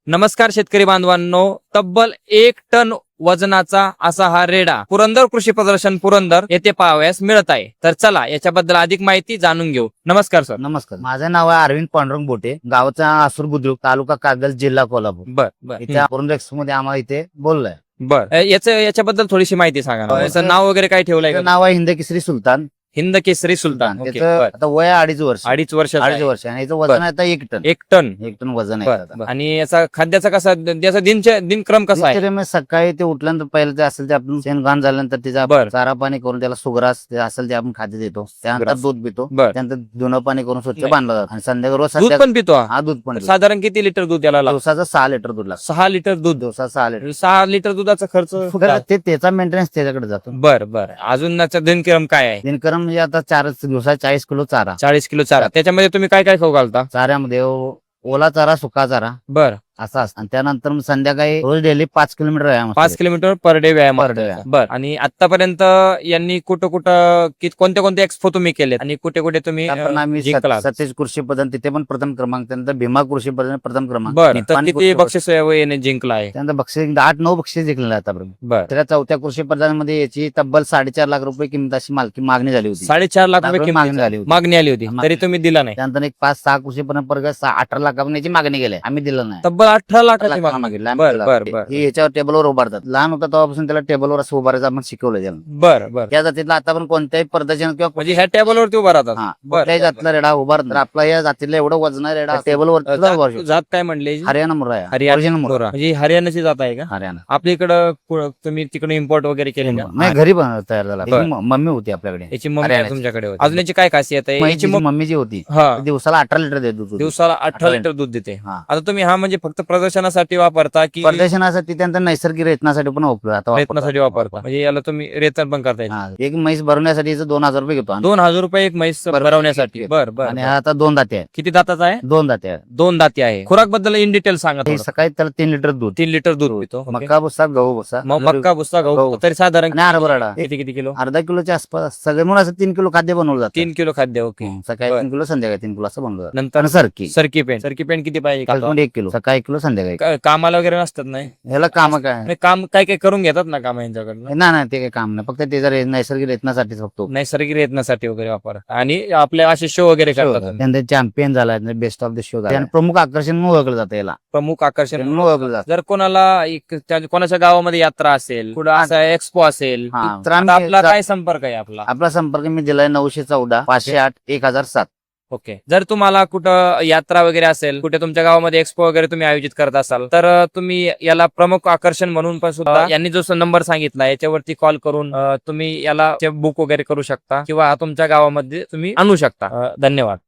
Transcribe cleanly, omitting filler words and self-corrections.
नमस्कार शेतकरी बांधवांनो, तब्बल 1 टन वजनाचा असा हा रेडा पुरंदर कृषी प्रदर्शन पुरंदर येथे पाहावयास मिळत आहे. तर चला याच्याबद्दल अधिक माहिती जाणून घेऊ. नमस्कार सर. नमस्कार, माझं नाव आहे अरविंद पांडुरंग बोटे, गावचा आसूर बुद्रुक, तालुका कागल, जिल्हा कोल्हापूर. बर बर इथे पुरंदर एक्सपो मध्ये आम्हाला इथे बोललाय. बर याच्याबद्दल थोडीशी माहिती सांगा ना. याचं नाव वगैरे काय ठेवलंय का? त्याचं नाव आहे हिंद केसरी सुलतान. हिंद केसरी सुलतान. ओके, त्याचं बर. आता वय 2.5 वर्ष. 2.5 वर्ष. 2.5 वर्ष आणि याचं वजन आहे आता 1 टन. 1 टन. 1 टन वजन आहे आता. बर. आणि याचा खाद्याचा कसा, त्याचा दिनक्रम कसा आहे? दिनचर्या सकाळी ते उठल्यानंतर पहिलं ते असेल ते आपण शेणघाण झाल्यानंतर त्याचा बर. चारा पाणी करून त्याला सुग्रास ते असेल ते आपण खाद्य देतो. त्यानंतर सुग्रास. दूध पितो. बर. त्यानंतर धुणं पाणी करून स्वच्छ नाही. बांधलं जातं आणि संध्याकाळी रोज दूध पण पितो हा? हा दूध पण पितो. साधारण किती लिटर दूध याला लागतं? दिवसाचं 6 लिटर दूध लागतं. 6 लिटर दूध. दिवसा 6 लिटर. 6 लिटर दुधाचा खर्च. ते त्याचा मेंटेनन्स त्याच्याकडे जातो. बर बर. अजून याचा दिनक्रम काय आहे? दिनक्रम म्हणजे आता 4 दिवसात 40 किलो चारा. 40 किलो चारा. त्याच्यामध्ये तुम्ही काय काय खाऊ घालता? चाऱ्यामध्ये ओला चारा, सुका चारा बर. असा असतं. आणि त्यानंतर मग संध्याकाळी रोज डेली 5 किलोमीटर व्यायाम असतो. 5 किलोमीटर पर डे व्यायाम. Per day व्यायाम. बर. आणि आतापर्यंत यांनी कुठं कुठं कोणते कोणते एक्सपो तुम्ही केले आणि कुठे कुठे तुम्ही आपण आम्ही जिंकला? सतेज कृषी पदन तिथे पण प्रथम क्रमांक, त्यानंतर भीमा कृषी पदन प्रथम क्रमांक. बर. तर निपाणी किती कृषी बक्षीस याने जिंकला आहे? त्यानंतर बक्षीस 8-9 बक्षीस जिंकलेले आतापर्यंत. बर. त्या 4थ्या कृषी पदनामध्ये याची तब्बल 4.5 लाख रुपये किंमत अशी मागणी झाली होती. 4.5 लाख रुपये मागणी किंमत झाली होती. मागणी आली होती, तरी तुम्ही दिला नाही. त्यानंतर एक 5-6 कृषी पदन वर्ग 18 लाखापर्यंत याची मागणी केली. आम्ही दिलं नाही. तब्बल 18 लाखाची लाखाला मागणी. मागितलं. बर आम्ही बर दिलं. बर. हे याच्यावर टेबलवर उभारतात. लहान होता तेव्हापासून त्याला टेबलवर असं उभारायचं आपण शिकवलं त्याला. बर बर. त्या जातीतला आता पण कोणत्याही प्रदर्शन किंवा म्हणजे ह्या टेबलवरती उभा राहतात. हा, बर. कुठल्याही जातीला रेडा उभारत तर आपला या जातीला एवढं वजन आहे रेडा टेबलवर जात काय म्हणले? हरियाणा मुर्रा आहे. हरियाणा Original मुर्रा. मुर्रा. म्हणजे हरियाणाची जात आहे का? हरियाणा. आपल्या इकडं तुम्ही तिकडे इम्पोर्ट वगैरे केले का? नाही, घरी पण तयार झाला. बर. त्याची मम्मी होती आपल्याकडे. याची मम्मी हरियाणाची. तुमच्याकडे होती. अजून याची काय खासियत आहे? याची म्हैची मम्मी जी होती हा, दिवसाला 18 लिटर देत होती. दिवसाला 18 18 लिटर दूध देते. हा. आता तुम्ही हा म्हणजे फक्त प्रदर्शनासाठी वापरता की प्रदर्शनासाठी त्यांचा नैसर्गिक रेतनासाठी पण उपयोग आता प्रयत्नासाठी वापरता? म्हणजे याला तुम्ही रेतन पण करता येईल. हा, एक म्हैस भरवण्यासाठी याचं 2,000 रुपये घेतो आम्ही. 2,000 रुपये एक म्हैस भरवण्यासाठी. बर बर. आणि हा आता 2 दाते आहे. किती दाताचा आहे? 2 दाते आहे. 2 दाती आहे. खुराक बद्दल इन डिटेल सांगा हे थोडं. सकाळी त्याला 3 लिटर दूध, 3 लिटर दूध पितो. ओके. मक्का भुस्सा, गहू भुस्सा, मग मक्का भुस्सा गहू गहू. तरी साधारण आणि हरभरा किती किती किलो? अर्धा किलोच्या आसपास सगळे म्हणून असं 3 किलो खाद्य बनवलं जातं. 3 किलो खाद्य. ओके. सकाळी बर. 3 किलो, संध्याकाळी 3 किलो असं बनवलं जातं. नंतर आणि सरकी सरकी पेंट किती पाहिजे? कालवण 1 किलो, सकाळी 1 किलो, संध्याकाळी 1 कामाला वगैरे नसतात नाही? किलो. ह्याला काम काय नाही, काम काय काय करून घेतात ना काम यांच्याकडनं? नाही ते काही काम नाही, फक्त त्याचा नैसर्गिक रेतनासाठीच फक्त. नैसर्गिक रेतनासाठी वगैरे वापर आणि आपले असे शो वगैरे करतात. त्यानंतर चॅम्पियन झाला, बेस्ट ऑफ द शो झाला. प्रमुख आकर्षण म्हणून ओळखलं जातं याला. प्रमुख आकर्षण म्हणून ओळखलं जातं. जर कोणाला कोणाच्या गावामध्ये यात्रा असेल, कुठं असा एक्सपो असेल, हा, तर तर आम्ही आपला काय संपर्क आहे आपला? आपला संपर्क मी दिलाय 914 508 1007. ओके. जर तुम्हाला कुठं यात्रा वगैरे असेल, कुठे तुमच्या गावामध्ये एक्सपो वगैरे तुम्ही आयोजित करत असाल, तर तुम्ही याला प्रमुख आकर्षण म्हणून पण सुद्धा यांनी जो नंबर सांगितला याच्यावरती कॉल करून तुम्ही याला बुक वगैरे करू शकता किंवा तुमच्या गावामध्ये तुम्ही आणू शकता. धन्यवाद.